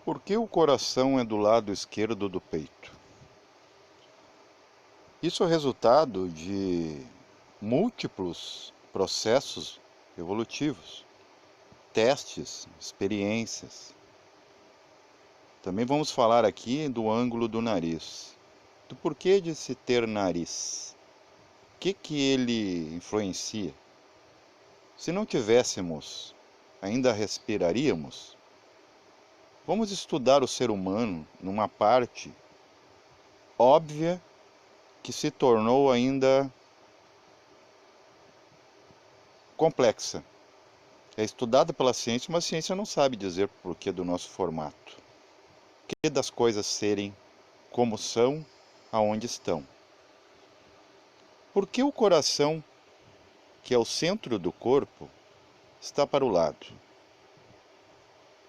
Por que o coração é do lado esquerdo do peito? Isso é resultado de múltiplos processos evolutivos, testes, experiências. Também vamos falar aqui do ângulo do nariz, do porquê de se ter nariz. O que ele influencia? Se não tivéssemos, ainda respiraríamos? Vamos estudar o ser humano numa parte óbvia que se tornou ainda complexa. É estudada pela ciência, mas a ciência não sabe dizer o porquê do nosso formato. O que das coisas serem como são, aonde estão. Por que o coração, que é o centro do corpo, está para o lado?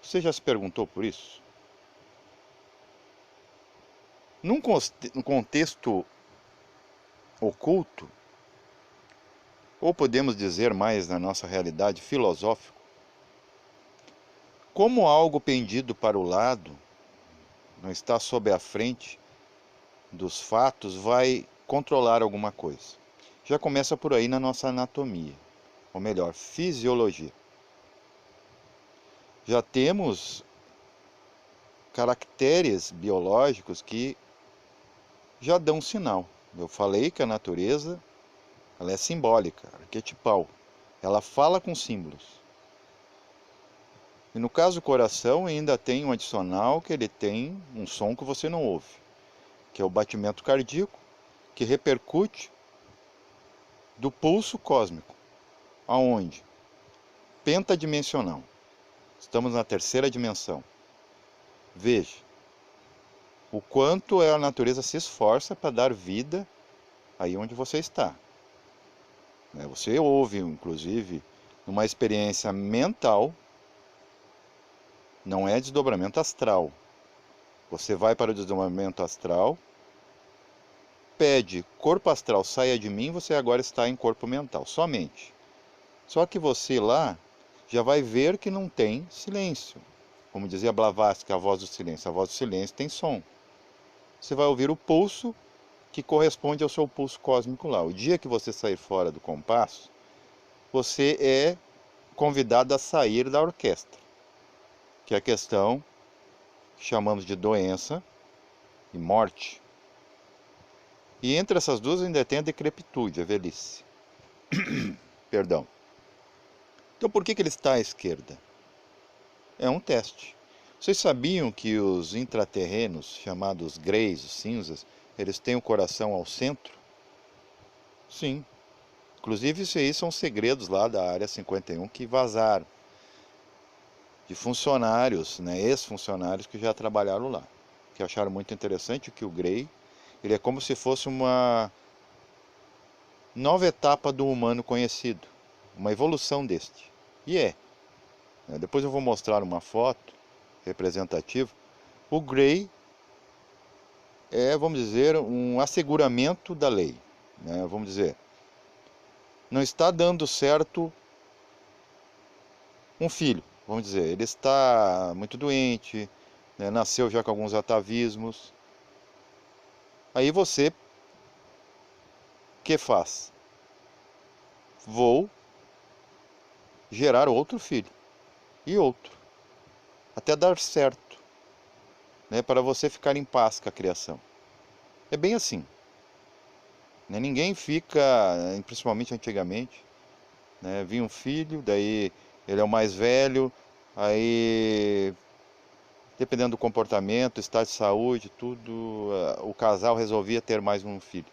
Você já se perguntou por isso? Num contexto oculto, ou podemos dizer mais na nossa realidade filosófico, como algo pendido para o lado, não está sob a frente dos fatos, vai controlar alguma coisa. Já começa por aí na nossa anatomia, ou melhor, fisiologia. Já temos caracteres biológicos que já dão sinal. Eu falei que a natureza ela é simbólica, arquetipal. Ela fala com símbolos. E no caso do coração ainda tem um adicional que ele tem um som que você não ouve, que é o batimento cardíaco, que repercute do pulso cósmico. Aonde? Pentadimensional. Estamos na terceira dimensão. Veja o quanto a natureza se esforça para dar vida aí onde você está. Você ouve, inclusive, numa experiência mental, não é desdobramento astral. Você vai para o desdobramento astral, pede corpo astral saia de mim, você agora está em corpo mental, somente. Só que você lá já vai ver que não tem silêncio. Como dizia Blavatsky, a voz do silêncio. A voz do silêncio tem som. Você vai ouvir o pulso que corresponde ao seu pulso cósmico lá. O dia que você sair fora do compasso, você é convidado a sair da orquestra, que é a questão que chamamos de doença e morte. E entre essas duas ainda tem a decrepitude, a velhice. Perdão. Então por que ele está à esquerda? É um teste. Vocês sabiam que os intraterrenos, chamados greys, os cinzas, eles têm o coração ao centro? Sim. Inclusive isso aí são segredos lá da área 51 que vazaram. De funcionários, né, ex-funcionários que já trabalharam lá. Que acharam muito interessante que o grey, ele é como se fosse uma nova etapa do humano conhecido. Uma evolução deste. E é. Depois eu vou mostrar uma foto representativa. O grey é, vamos dizer, um asseguramento da lei. Vamos dizer, não está dando certo um filho, vamos dizer, ele está muito doente, nasceu já com alguns atavismos. Aí você, que faz? Vou gerar outro filho, e outro, até dar certo, para você ficar em paz com a criação. É bem assim. Ninguém fica, principalmente antigamente, vinha um filho, daí ele é o mais velho, aí dependendo do comportamento, estado de saúde, tudo, o casal resolvia ter mais um filho.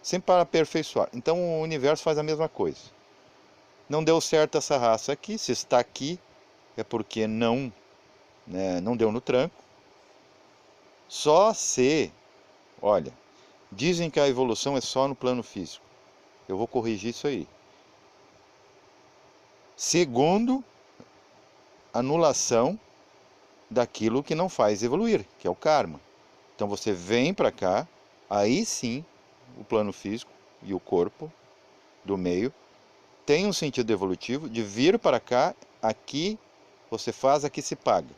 Sempre para aperfeiçoar. Então o universo faz a mesma coisa. Não deu certo essa raça aqui, se está aqui é porque não deu no tranco. Só se, olha, dizem que a evolução é só no plano físico. Eu vou corrigir isso aí. Segundo, anulação daquilo que não faz evoluir, que é o karma. Então você vem para cá, aí sim o plano físico e o corpo do meio tem um sentido evolutivo de vir para cá, aqui você faz, aqui se paga.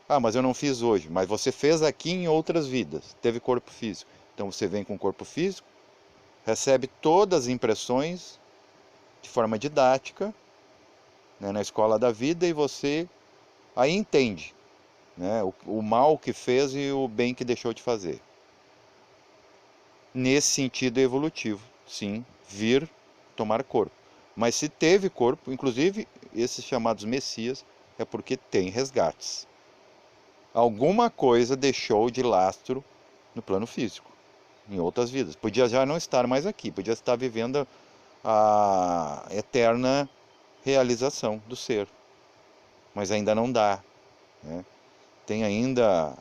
Ah, mas eu não fiz hoje. Mas você fez aqui em outras vidas. Teve corpo físico. Então você vem com corpo físico, recebe todas as impressões de forma didática, né, na escola da vida, e você aí entende, né, o mal que fez e o bem que deixou de fazer. Nesse sentido evolutivo, sim, vir tomar corpo. Mas se teve corpo, inclusive esses chamados messias, é porque tem resgates. Alguma coisa deixou de lastro no plano físico, em outras vidas. Podia já não estar mais aqui, podia estar vivendo a eterna realização do ser, mas ainda não dá, né? Tem ainda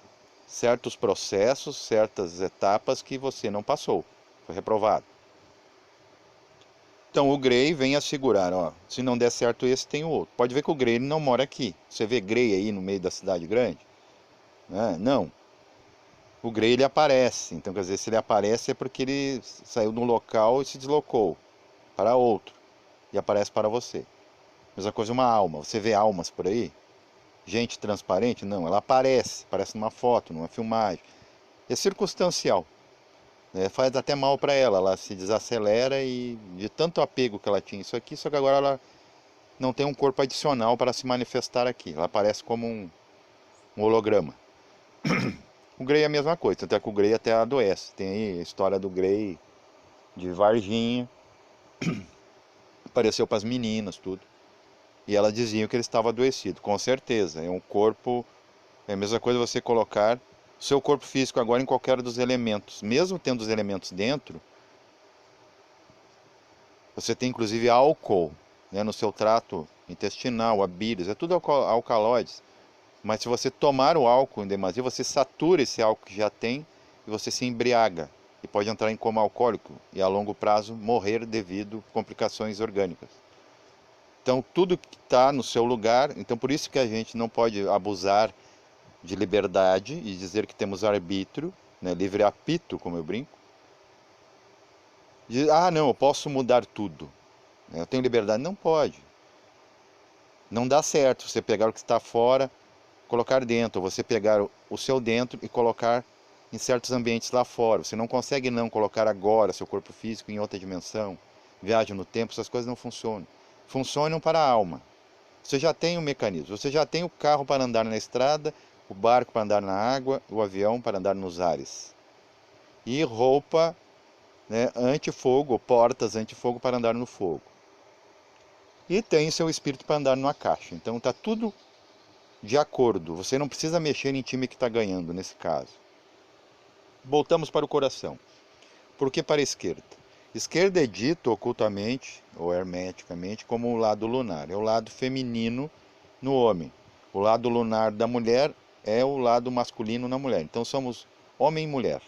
certos processos, certas etapas que você não passou, foi reprovado. Então o Grey vem assegurar, ó, se não der certo esse, tem o outro. Pode ver que o Grey não mora aqui. Você vê Grey aí no meio da cidade grande? Né? Não. O Grey ele aparece. Então, quer dizer, se ele aparece é porque ele saiu de um local e se deslocou para outro. E aparece para você. Mesma coisa uma alma. Você vê almas por aí? Gente transparente? Não, ela aparece numa foto, numa filmagem. É circunstancial, né? Faz até mal para ela, ela se desacelera e de tanto apego que ela tinha isso aqui, só que agora ela não tem um corpo adicional para se manifestar aqui. Ela aparece como um holograma. O Grey é a mesma coisa, tanto é que o Grey até adoece. Tem aí a história do Grey de Varginha, apareceu para as meninas, tudo. E elas diziam que ele estava adoecido, com certeza. É um corpo, é a mesma coisa você colocar o seu corpo físico agora em qualquer dos elementos. Mesmo tendo os elementos dentro, você tem inclusive álcool, né, no seu trato intestinal, a bílis, é tudo alcaloides. Mas se você tomar o álcool em demasia, você satura esse álcool que já tem e você se embriaga. E pode entrar em coma alcoólico e a longo prazo morrer devido a complicações orgânicas. Então tudo que está no seu lugar, então por isso que a gente não pode abusar de liberdade e dizer que temos arbítrio, né, livre-apito, como eu brinco. Ah, não, eu posso mudar tudo, né, eu tenho liberdade. Não pode. Não dá certo você pegar o que está fora, colocar dentro, ou você pegar o seu dentro e colocar em certos ambientes lá fora. Você não consegue não colocar agora seu corpo físico em outra dimensão, viagem no tempo, essas coisas não funcionam. Funcionam para a alma. Você já tem o mecanismo, você já tem o carro para andar na estrada, o barco para andar na água, o avião para andar nos ares. E roupa, né, antifogo, portas antifogo para andar no fogo. E tem seu espírito para andar numa caixa. Então está tudo de acordo. Você não precisa mexer em time que está ganhando nesse caso. Voltamos para o coração. Por que para a esquerda? Esquerda é dito ocultamente ou hermeticamente como o lado lunar. É o lado feminino no homem. O lado lunar da mulher é o lado masculino na mulher. Então somos homem e mulher.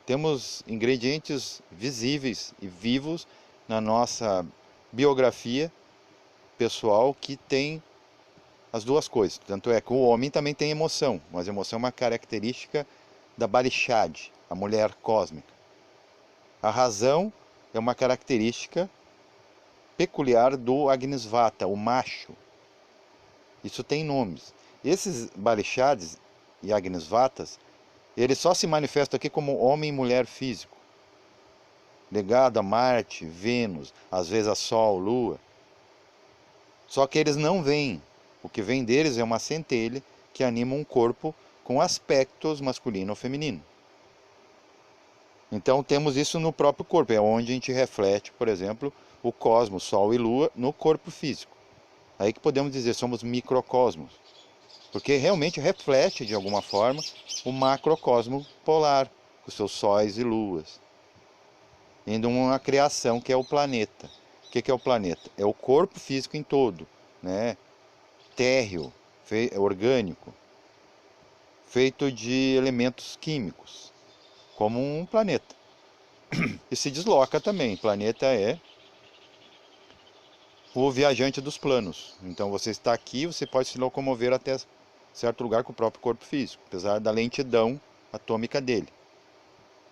Temos ingredientes visíveis e vivos na nossa biografia pessoal que tem as duas coisas. Tanto é que o homem também tem emoção, mas a emoção é uma característica da Barishad, a mulher cósmica. A razão é uma característica peculiar do Agnisvata, o macho. Isso tem nomes. Esses Barishads e Agnisvatas, eles só se manifestam aqui como homem e mulher físico, ligado a Marte, Vênus, às vezes a Sol, Lua. Só que eles não vêm. O que vem deles é uma centelha que anima um corpo com aspectos masculino ou feminino. Então temos isso no próprio corpo, é onde a gente reflete, por exemplo, o cosmos, Sol e Lua, no corpo físico. Aí que podemos dizer, somos microcosmos, porque realmente reflete de alguma forma o macrocosmo polar, com seus sóis e luas, indo uma criação que é o planeta. O que é o planeta? É o corpo físico em todo, né? Térreo, orgânico, feito de elementos químicos, como um planeta. E se desloca também. Planeta é o viajante dos planos. Então você está aqui, você pode se locomover até certo lugar com o próprio corpo físico, apesar da lentidão atômica dele.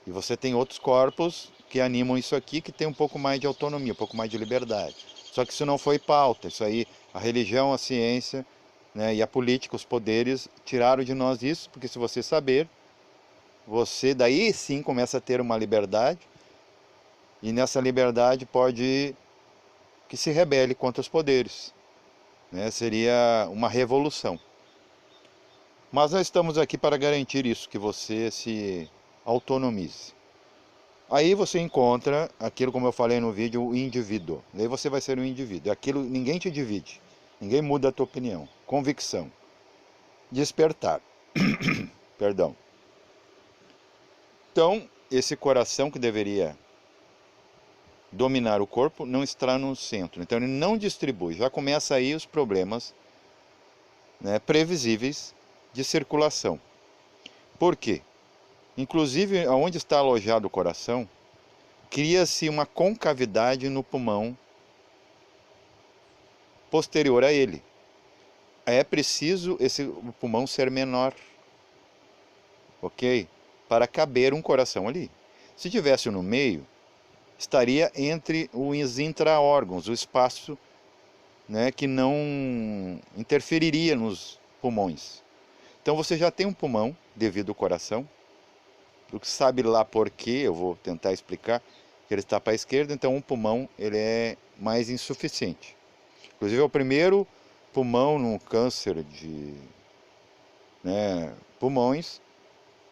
E você tem outros corpos que animam isso aqui, que tem um pouco mais de autonomia, um pouco mais de liberdade. Só que isso não foi pauta. Isso aí, a religião, a ciência né? E a política, os poderes tiraram de nós isso, porque se você saber, você daí sim começa a ter uma liberdade, e nessa liberdade pode que se rebele contra os poderes, né? Seria uma revolução. Mas nós estamos aqui para garantir isso, que você se autonomize. Aí você encontra aquilo, como eu falei no vídeo, o indivíduo. Aí você vai ser um indivíduo. Aquilo, ninguém te divide. Ninguém muda a tua opinião. Convicção. Despertar. Perdão. Então, esse coração que deveria dominar o corpo não está no centro. Então ele não distribui. Já começa aí os problemas, né, previsíveis de circulação. Por quê? Inclusive, onde está alojado o coração, cria-se uma concavidade no pulmão posterior a ele. É preciso esse pulmão ser menor, ok? Para caber um coração ali. Se tivesse no meio, estaria entre os intra-órgãos, o espaço, né, que não interferiria nos pulmões. Então você já tem um pulmão devido ao coração, o que sabe lá por quê, eu vou tentar explicar, que ele está para a esquerda, então um pulmão ele é mais insuficiente. Inclusive é o primeiro pulmão no câncer de, né, pulmões,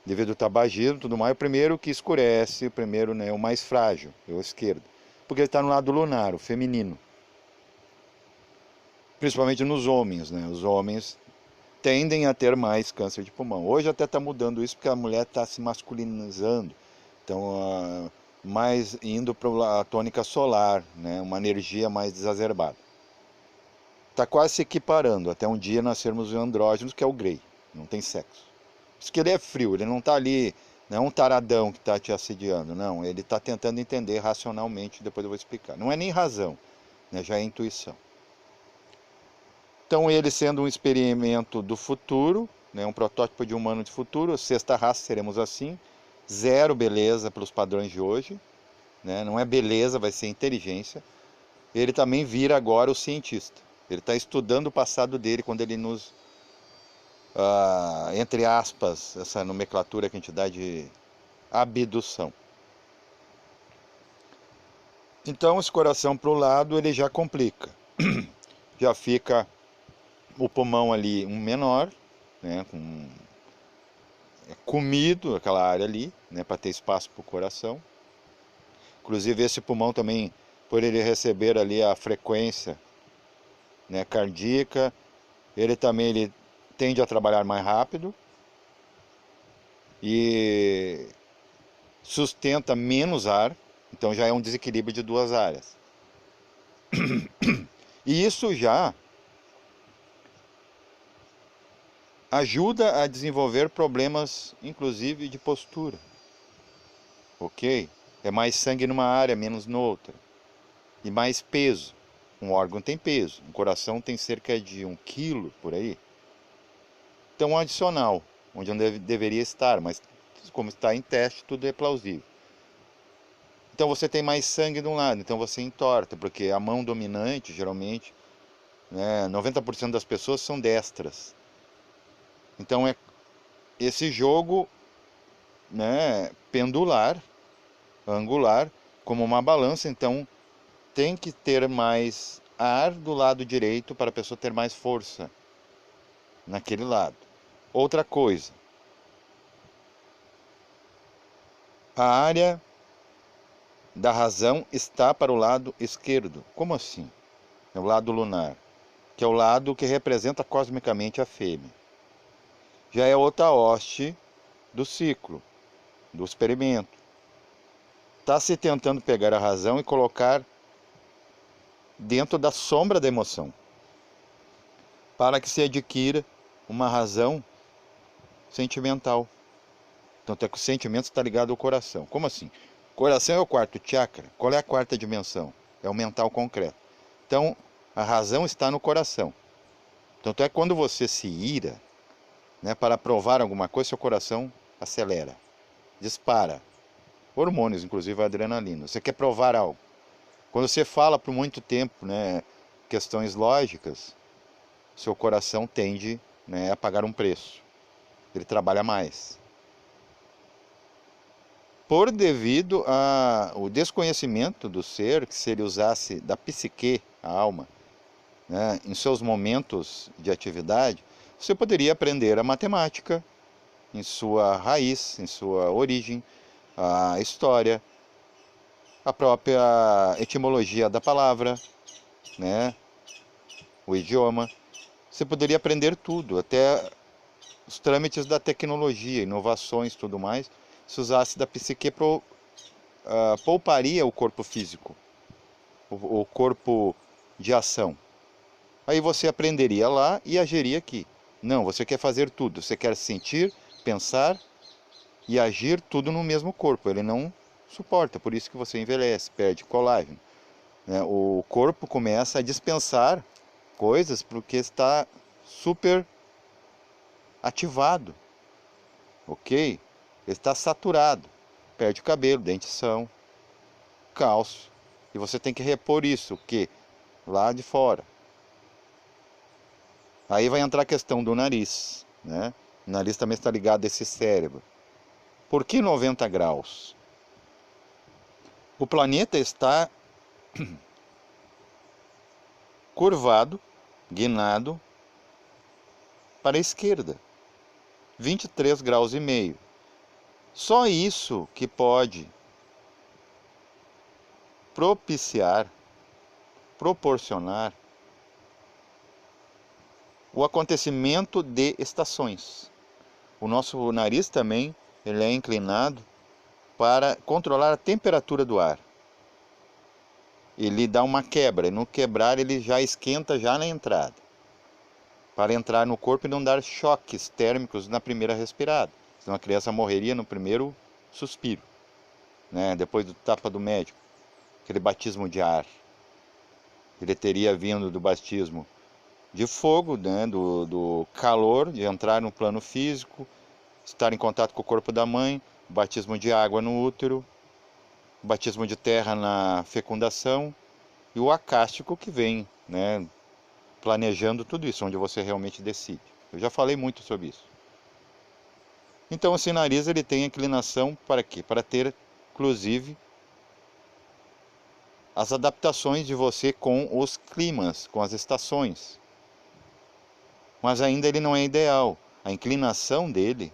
devido ao tabagismo e tudo mais, é o primeiro que escurece, o primeiro, né, o mais frágil, é o esquerdo, porque ele está no lado lunar, o feminino. Principalmente nos homens, né? Os homens tendem a ter mais câncer de pulmão. Hoje até está mudando isso porque a mulher está se masculinizando, então mais indo para a tônica solar, né? Uma energia mais exacerbada. Está quase se equiparando, até um dia nós sermos andrógenos, que é o Grey, não tem sexo. Isso que ele é frio, ele não está ali, não é um taradão que está te assediando, não, ele está tentando entender racionalmente, depois eu vou explicar. Não é nem razão, né? Já é intuição. Então ele sendo um experimento do futuro, né, um protótipo de humano de futuro, sexta raça seremos assim, zero beleza pelos padrões de hoje, né, não é beleza, vai ser inteligência. Ele também vira agora o cientista. Ele está estudando o passado dele quando ele nos, entre aspas, essa nomenclatura que a gente dá de abdução. Então esse coração para o lado ele já complica, já fica o pulmão ali um menor, né, comido aquela área ali, né, para ter espaço para o coração. Inclusive esse pulmão também, por ele receber ali a frequência, né, cardíaca, ele também ele tende a trabalhar mais rápido e sustenta menos ar, então já é um desequilíbrio de duas áreas. E isso já ajuda a desenvolver problemas, inclusive de postura, ok? É mais sangue numa área, menos noutra. E mais peso. Um órgão tem peso, um coração tem cerca de 1 quilo por aí. Então, um adicional, onde não deveria estar, mas como está em teste, tudo é plausível. Então você tem mais sangue de um lado, então você entorta, porque a mão dominante, geralmente, né, 90% das pessoas são destras. Então é esse jogo, né, pendular, angular, como uma balança, então tem que ter mais ar do lado direito para a pessoa ter mais força naquele lado. Outra coisa, a área da razão está para o lado esquerdo. Como assim? É o lado lunar, que é o lado que representa cosmicamente a fêmea. Já é outra hoste do ciclo, do experimento. Está se tentando pegar a razão e colocar dentro da sombra da emoção, para que se adquira uma razão sentimental. Tanto é que o sentimento está ligado ao coração. Como assim? Coração é o quarto chakra. Qual é a quarta dimensão? É o mental concreto. Então, a razão está no coração. Tanto é que quando você se ira, né, para provar alguma coisa, seu coração acelera, dispara. Hormônios, inclusive a adrenalina. Você quer provar algo. Quando você fala por muito tempo, né, questões lógicas, seu coração tende, né, a pagar um preço. Ele trabalha mais. Por devido ao desconhecimento do ser, que se ele usasse da psique, a alma, né, em seus momentos de atividade, você poderia aprender a matemática em sua raiz, em sua origem, a história, a própria etimologia da palavra, né, o idioma. Você poderia aprender tudo, até os trâmites da tecnologia, inovações, tudo mais. Se usasse da psique, pouparia o corpo físico, o corpo de ação. Aí você aprenderia lá e agiria aqui. Não, você quer fazer tudo, você quer sentir, pensar e agir tudo no mesmo corpo. Ele não suporta, por isso que você envelhece, perde colágeno, né? O corpo começa a dispensar coisas porque está super ativado, ok? Ele está saturado, perde cabelo, dentição, cálcio, e você tem que repor isso, o que? Lá de fora. Aí vai entrar a questão do nariz, né? O nariz também está ligado a esse cérebro. Por que 90 graus? O planeta está curvado, guinado para a esquerda, 23 graus e meio. Só isso que pode propiciar, proporcionar o acontecimento de estações. O nosso nariz também ele é inclinado para controlar a temperatura do ar. Ele dá uma quebra, e no quebrar ele já esquenta já na entrada, para entrar no corpo e não dar choques térmicos na primeira respirada. Senão a criança morreria no primeiro suspiro, né? Depois do tapa do médico, aquele batismo de ar. Ele teria vindo do batismo de fogo, né? do calor, de entrar no plano físico, estar em contato com o corpo da mãe, batismo de água no útero, batismo de terra na fecundação, e o acástico que vem, né, planejando tudo isso, onde você realmente decide. Eu já falei muito sobre isso. Então esse nariz ele tem inclinação para quê? Para ter, inclusive, as adaptações de você com os climas, com as estações. Mas ainda ele não é ideal. A inclinação dele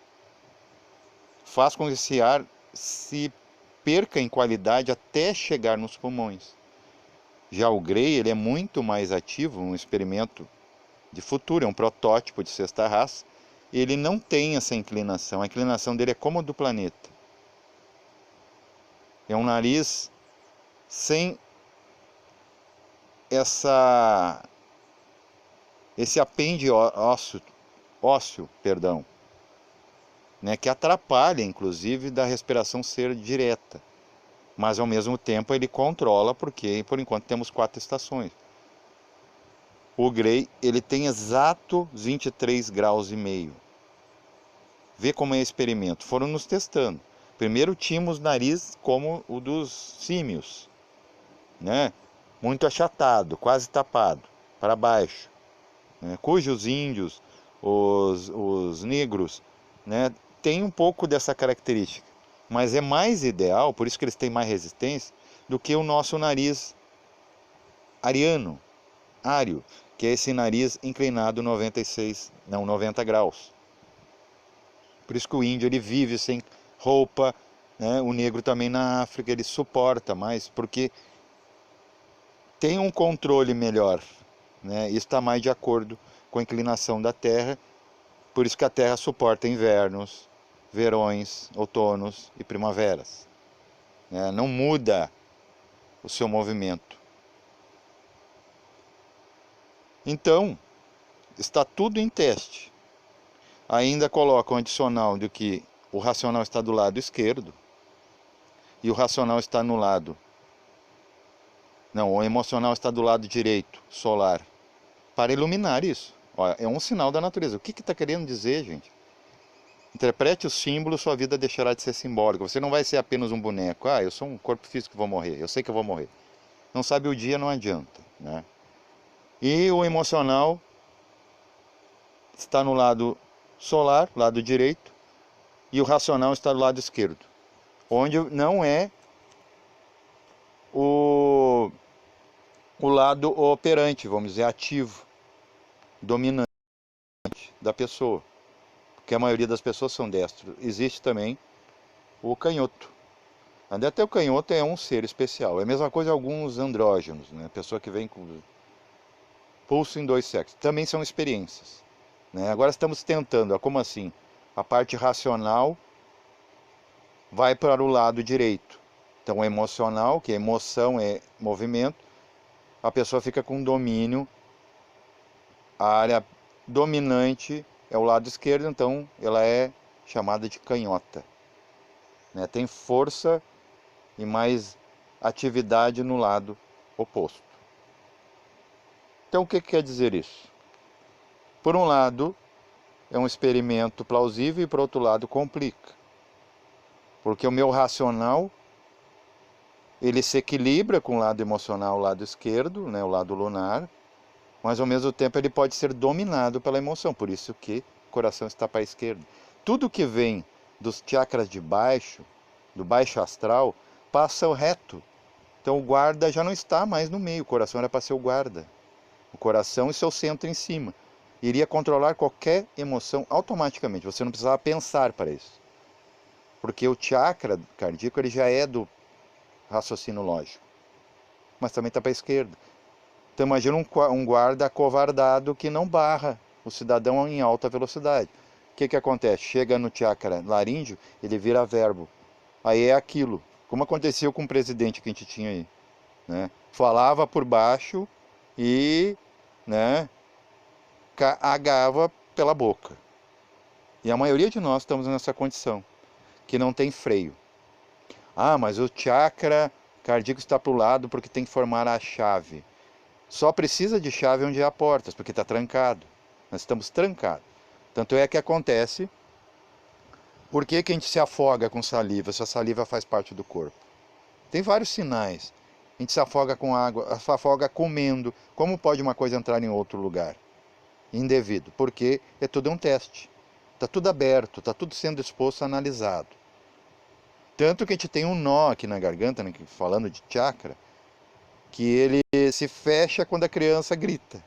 faz com que esse ar se perca em qualidade até chegar nos pulmões. Já o Gray, ele é muito mais ativo, um experimento de futuro, é um protótipo de sexta raça. Ele não tem essa inclinação, a inclinação dele é como a do planeta. É um nariz sem esse apêndice ósseo, perdão, né, que atrapalha, inclusive, da respiração ser direta. Mas, ao mesmo tempo, ele controla, porque, por enquanto, temos 4 estações. O Gray, ele tem exato 23 graus e meio. Vê como é o experimento. Foram nos testando. Primeiro tínhamos nariz como o dos símios, né? Muito achatado, quase tapado, para baixo, né? Cujos índios, os negros, né, têm um pouco dessa característica. Mas é mais ideal, por isso que eles têm mais resistência, do que o nosso nariz ariano, ário, que é esse nariz inclinado 90 graus. Por isso que o índio ele vive sem roupa, né? O negro também na África ele suporta mais, porque tem um controle melhor, né? Isso está mais de acordo com a inclinação da Terra, por isso que a Terra suporta invernos, verões, outonos e primaveras, né? Não muda o seu movimento. Então, está tudo em teste. Ainda colocam um adicional de que o racional está do lado esquerdo e o racional está no lado. Não, o emocional está do lado direito, solar, para iluminar isso. Ó, é um sinal da natureza. O que está querendo dizer, gente? Interprete o símbolo, sua vida deixará de ser simbólica. Você não vai ser apenas um boneco. Ah, eu sou um corpo físico que vou morrer. Eu sei que eu vou morrer. Não sabe o dia, não adianta, né? E o emocional está no lado solar, lado direito, e o racional está do lado esquerdo, onde não é o lado operante, vamos dizer, ativo, dominante da pessoa, porque a maioria das pessoas são destros. Existe também o canhoto. Até o canhoto é um ser especial. É a mesma coisa alguns andrógenos, né? Pessoa que vem com pulso em 2 sexos. Também são experiências, né? Agora estamos tentando, como assim? A parte racional vai para o lado direito. Então, o emocional, que é emoção, é movimento, a pessoa fica com domínio. A área dominante é o lado esquerdo, então ela é chamada de canhota, né? Tem força e mais atividade no lado oposto. Então, o que quer dizer isso? Por um lado, é um experimento plausível e por outro lado complica. Porque o meu racional, ele se equilibra com o lado emocional, o lado esquerdo, né, o lado lunar, mas ao mesmo tempo ele pode ser dominado pela emoção, por isso que o coração está para a esquerda. Tudo que vem dos chakras de baixo, do baixo astral, passa o reto. Então o guarda já não está mais no meio, o coração era para ser o guarda. O coração e seu centro em cima. Iria controlar qualquer emoção automaticamente, você não precisava pensar para isso. Porque o chakra cardíaco ele já é do raciocínio lógico, mas também está para a esquerda. Então imagina um guarda acovardado que não barra o cidadão em alta velocidade. O que acontece? Chega no chakra laríngeo, ele vira verbo. Aí é aquilo, como aconteceu com o presidente que a gente tinha aí, né? Falava por baixo e, né, cagava pela boca. E a maioria de nós estamos nessa condição, que não tem freio. Ah, mas o chakra cardíaco está para o lado porque tem que formar a chave. Só precisa de chave onde há portas, porque está trancado. Nós estamos trancados. Tanto é que acontece, por que a gente se afoga com saliva, se a saliva faz parte do corpo? Tem vários sinais. A gente se afoga com água, se afoga comendo. Como pode uma coisa entrar em outro lugar? Indevido, porque é tudo um teste. Está tudo aberto, está tudo sendo exposto, analisado. Tanto que a gente tem um nó aqui na garganta, né, falando de chakra, que ele se fecha quando a criança grita.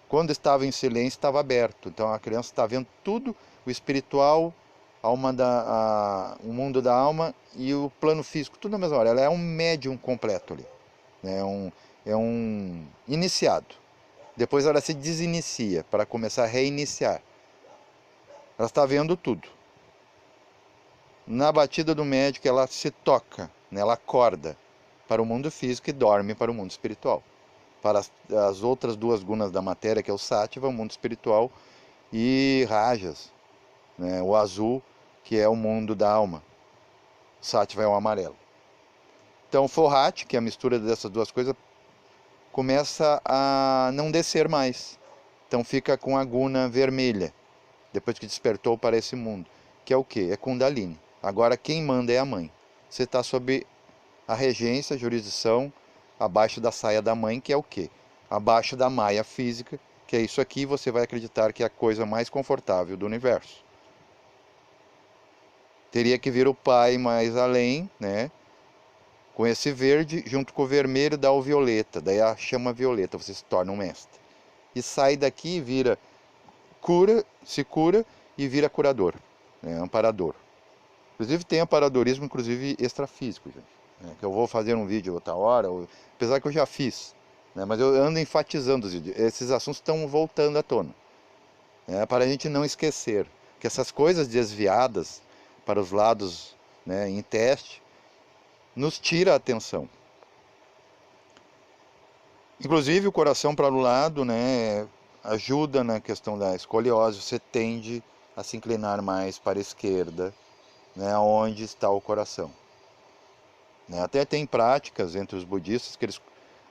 Quando estava em silêncio, estava aberto. Então a criança está vendo tudo, o espiritual, o mundo da alma e o plano físico, tudo na mesma hora. Ela é um médium completo ali, né? É um iniciado. Depois ela se desinicia para começar a reiniciar. Ela está vendo tudo. Na batida do médico, ela se toca, né? Ela acorda para o mundo físico e dorme para o mundo espiritual. Para as outras 2 gunas da matéria, que é o Sattva, o mundo espiritual, e Rajas, né? O azul, que é o mundo da alma. O Sattva é o amarelo. Então, o Forrat, que é a mistura dessas 2 coisas, começa a não descer mais. Então, fica com a guna vermelha, depois que despertou para esse mundo. Que é o quê? É Kundalini. Agora, quem manda é a mãe. Você está sob a regência, a jurisdição, abaixo da saia da mãe, que é o quê? Abaixo da maia física, que é isso aqui, você vai acreditar que é a coisa mais confortável do universo. Teria que vir o pai mais além, né? Com esse verde, junto com o vermelho dá o violeta, daí a chama violeta, você se torna um mestre. E sai daqui e vira se cura e vira curador, né? Amparador. Inclusive tem amparadorismo, inclusive extrafísico, gente, né? Que eu vou fazer um vídeo outra hora, apesar que eu já fiz, né? Mas eu ando enfatizando os vídeos. Esses assuntos estão voltando à tona, né? Para a gente não esquecer que essas coisas desviadas para os lados, né, em teste, nos tira a atenção. Inclusive o coração para o lado, né, ajuda na questão da escoliose, você tende a se inclinar mais para a esquerda, né, onde está o coração. Né? Até tem práticas entre os budistas que eles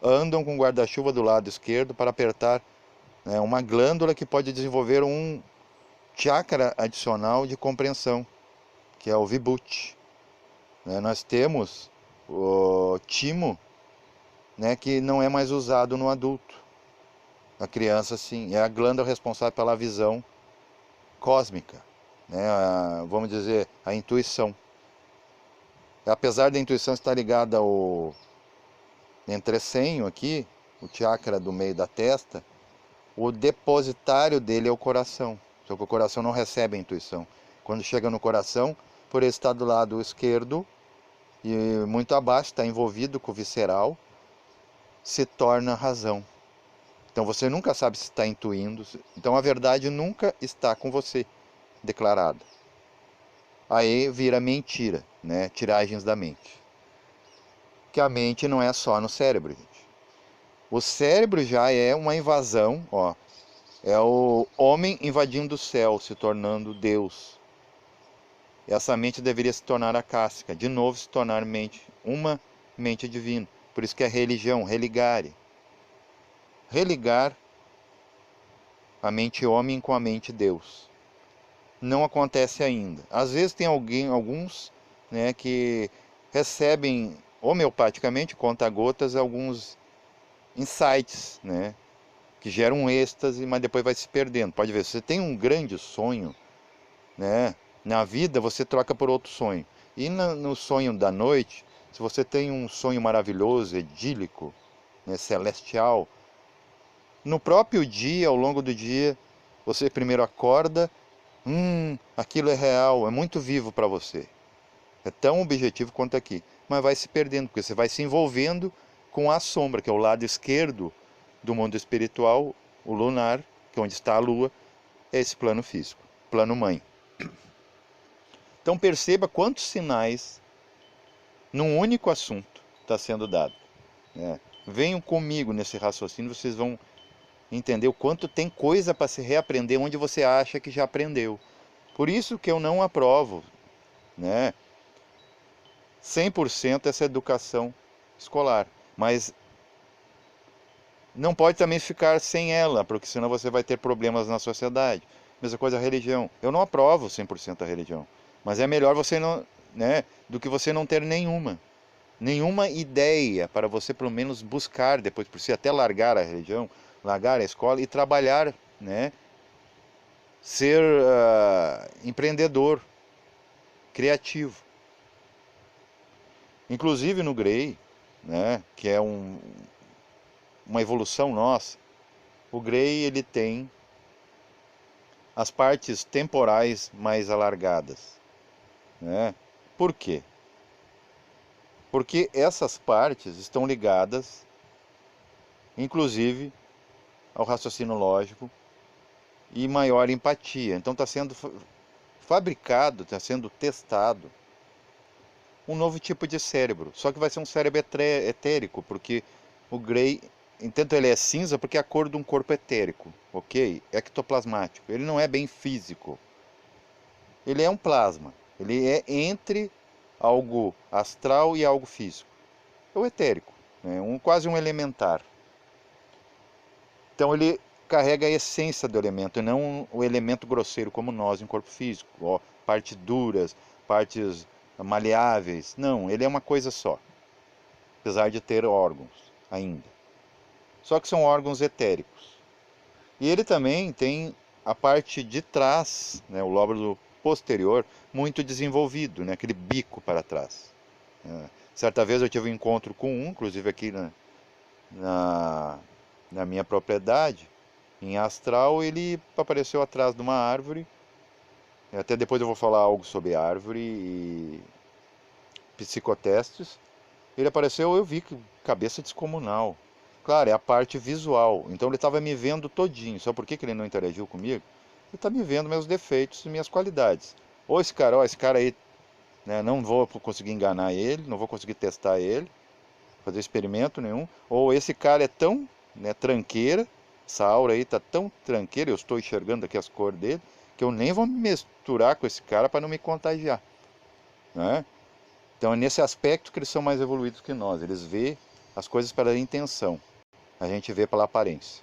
andam com o guarda-chuva do lado esquerdo para apertar, né, uma glândula que pode desenvolver um chakra adicional de compreensão, que é o vibhuti. Né? Nós temos o timo, né, que não é mais usado no adulto. A criança, sim, é a glândula responsável pela visão cósmica, né? Vamos dizer, a intuição. Apesar da intuição estar ligada ao entrecenho aqui, o chakra do meio da testa, o depositário dele é o coração. Só que o coração não recebe a intuição. Quando chega no coração, por ele estar do lado esquerdo e muito abaixo, está envolvido com o visceral, se torna razão. Então você nunca sabe se está intuindo. Então a verdade nunca está com você declarada. Aí vira mentira, né? Tiragens da mente. Que a mente não é só no cérebro, gente. O cérebro já é uma invasão, ó. É o homem invadindo o céu, se tornando Deus. Essa mente deveria se tornar a casca, de novo se tornar mente, uma mente divina. Por isso que é religião, religare. Religar a mente homem com a mente Deus. Não acontece ainda. Às vezes tem alguns, né, que recebem homeopaticamente, conta-gotas, alguns insights, né, que geram um êxtase, mas depois vai se perdendo. Pode ver, se você tem um grande sonho, né, na vida você troca por outro sonho. E no sonho da noite, se você tem um sonho maravilhoso, idílico, né, celestial, no próprio dia, ao longo do dia, você primeiro acorda, aquilo é real, é muito vivo para você. É tão objetivo quanto aqui. Mas vai se perdendo, porque você vai se envolvendo com a sombra, que é o lado esquerdo do mundo espiritual, o lunar, que é onde está a lua, é esse plano físico, plano mãe. Então perceba quantos sinais num único assunto está sendo dado, né? Venham comigo nesse raciocínio, vocês vão entender o quanto tem coisa para se reaprender onde você acha que já aprendeu. Por isso que eu não aprovo, né, 100% essa educação escolar, mas não pode também ficar sem ela, porque senão você vai ter problemas na sociedade. Mesma coisa a religião. Eu não aprovo 100% a religião, mas é melhor você não, né, do que você não ter nenhuma ideia para você pelo menos buscar depois por si, até largar a religião, largar a escola e trabalhar, né, ser empreendedor, criativo. Inclusive no Grey, né, que é uma evolução nossa, o Grey ele tem as partes temporais mais alargadas, né? Por quê? Porque essas partes estão ligadas, inclusive, ao raciocínio lógico e maior empatia. Então está sendo fabricado, está sendo testado um novo tipo de cérebro. Só que vai ser um cérebro etérico, porque o Grey, entanto ele é cinza porque é a cor de um corpo etérico, ok? Ectoplasmático. Ele não é bem físico. Ele é um plasma. Ele é entre algo astral e algo físico. É o etérico, né? Quase um elementar. Então ele carrega a essência do elemento, e não o elemento grosseiro como nós em corpo físico. Ó, partes duras, partes maleáveis. Não, ele é uma coisa só. Apesar de ter órgãos ainda. Só que são órgãos etéricos. E ele também tem a parte de trás, né, o lóbulo posterior, muito desenvolvido, né, aquele bico para trás. Certa vez eu tive um encontro com inclusive aqui na, na minha propriedade, em astral, ele apareceu atrás de uma árvore. Até depois eu vou falar algo sobre árvore e psicotestes. Ele apareceu, eu vi que cabeça descomunal. Claro, é a parte visual. Então ele estava me vendo todinho. Só por que ele não interagiu comigo? Ele está me vendo meus defeitos e minhas qualidades. Ou esse cara aí, né, não vou conseguir enganar ele, não vou conseguir testar ele, fazer experimento nenhum. Ou esse cara é tão, né, tranqueira, essa aura aí está tão tranqueira, eu estou enxergando aqui as cores dele, que eu nem vou me misturar com esse cara para não me contagiar, né? Então é nesse aspecto que eles são mais evoluídos que nós. Eles vê as coisas pela intenção. A gente vê pela aparência.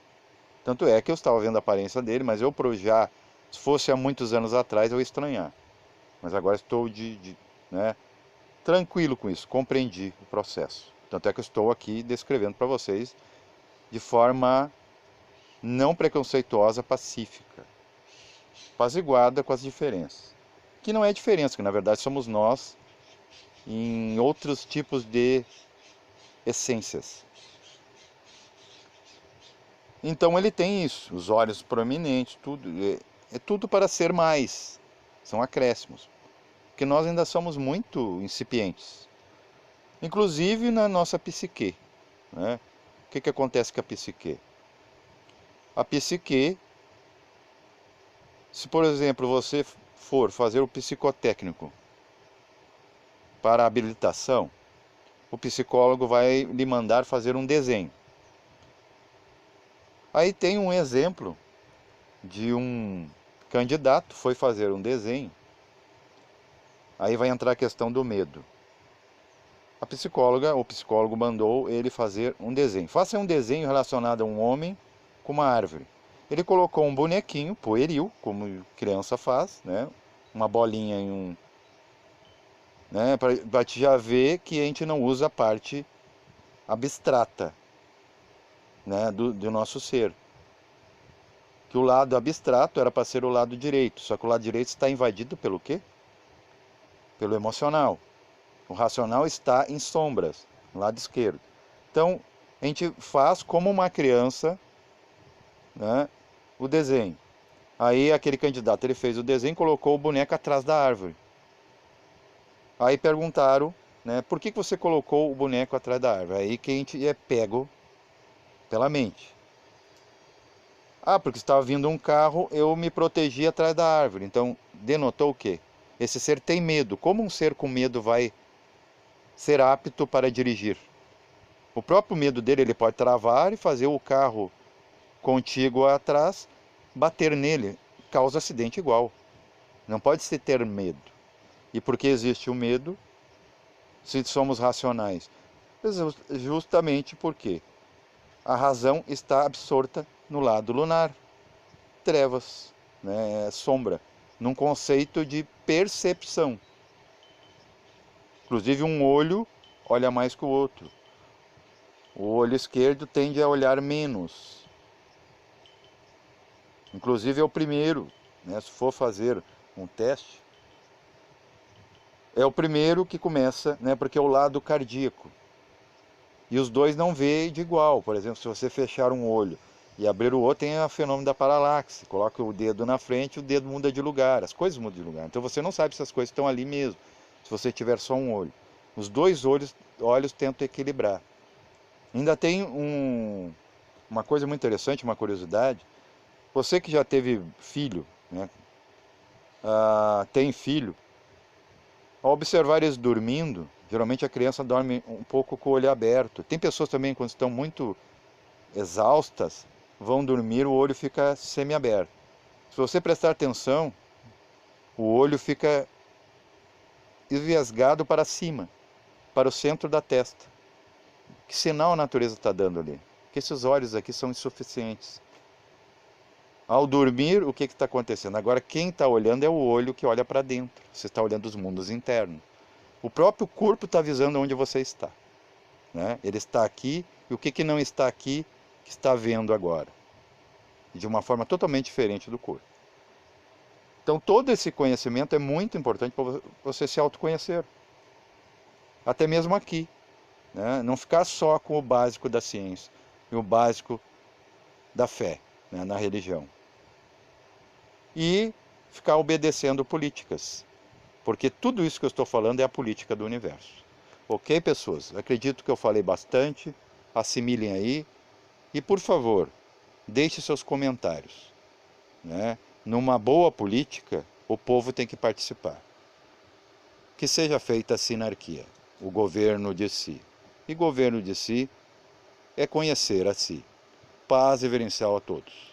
Tanto é que eu estava vendo a aparência dele, mas eu já, se fosse há muitos anos atrás, eu ia estranhar. Mas agora estou né, tranquilo com isso, compreendi o processo. Tanto é que eu estou aqui descrevendo para vocês de forma não preconceituosa, pacífica, apaziguada com as diferenças. Que não é diferença, que na verdade somos nós em outros tipos de essências. Então ele tem isso, os olhos proeminentes, tudo, é tudo para ser mais, são acréscimos, porque nós ainda somos muito incipientes, inclusive na nossa psique, né? O que acontece com a psique? A psique, se por exemplo você for fazer o psicotécnico para habilitação, o psicólogo vai lhe mandar fazer um desenho. Aí tem um exemplo de um candidato foi fazer um desenho. Aí vai entrar a questão do medo. A psicóloga, o psicólogo mandou ele fazer um desenho. Faça um desenho relacionado a um homem com uma árvore. Ele colocou um bonequinho pueril, como criança faz, né? Uma bolinha em um, né? Para te já ver que a gente não usa a parte abstrata, né? do nosso ser. Que o lado abstrato era para ser o lado direito, só que o lado direito está invadido pelo quê? Pelo emocional. O racional está em sombras, no lado esquerdo. Então, a gente faz como uma criança, né, o desenho. Aí aquele candidato, ele fez o desenho e colocou o boneco atrás da árvore. Aí perguntaram, né, por que você colocou o boneco atrás da árvore? Aí que a gente é pego pela mente. Ah, porque estava vindo um carro, eu me protegi atrás da árvore. Então, denotou o quê? Esse ser tem medo. Como um ser com medo vai ser apto para dirigir? O próprio medo dele, ele pode travar e fazer o carro contíguo atrás bater nele, causa acidente igual. Não pode se ter medo. E por que existe o medo se somos racionais? Justamente porque a razão está absorta no lado lunar, trevas, né, sombra, num conceito de percepção. Inclusive um olho olha mais que o outro. O olho esquerdo tende a olhar menos. Inclusive é o primeiro, né, se for fazer um teste, é o primeiro que começa, né, porque é o lado cardíaco. E os dois não veem de igual. Por exemplo, se você fechar um olho e abrir o outro, tem o fenômeno da paralaxe. Coloca o dedo na frente, o dedo muda de lugar, as coisas mudam de lugar. Então você não sabe se as coisas estão ali mesmo, se você tiver só um olho. Os dois olhos tentam equilibrar. Ainda tem uma coisa muito interessante, uma curiosidade. Você que já teve filho, né, tem filho, ao observar eles dormindo, geralmente a criança dorme um pouco com o olho aberto. Tem pessoas também, quando estão muito exaustas, vão dormir, o olho fica semiaberto. Se você prestar atenção, o olho fica enviesgado para cima, para o centro da testa. Que sinal a natureza está dando ali? Que esses olhos aqui são insuficientes. Ao dormir, o que está acontecendo? Agora, quem está olhando é o olho que olha para dentro. Você está olhando os mundos internos. O próprio corpo está avisando onde você está, né? Ele está aqui, e o que não está aqui, que está vendo agora. De uma forma totalmente diferente do corpo. Então, todo esse conhecimento é muito importante para você se autoconhecer. Até mesmo aqui, né? Não ficar só com o básico da ciência e o básico da fé, né, na religião. E ficar obedecendo políticas. Porque tudo isso que eu estou falando é a política do universo. Ok, pessoas? Acredito que eu falei bastante. Assimilem aí. E, por favor, deixe seus comentários, né? Numa boa política, o povo tem que participar. Que seja feita a sinarquia, o governo de si. E governo de si é conhecer a si. Paz reverencial a todos.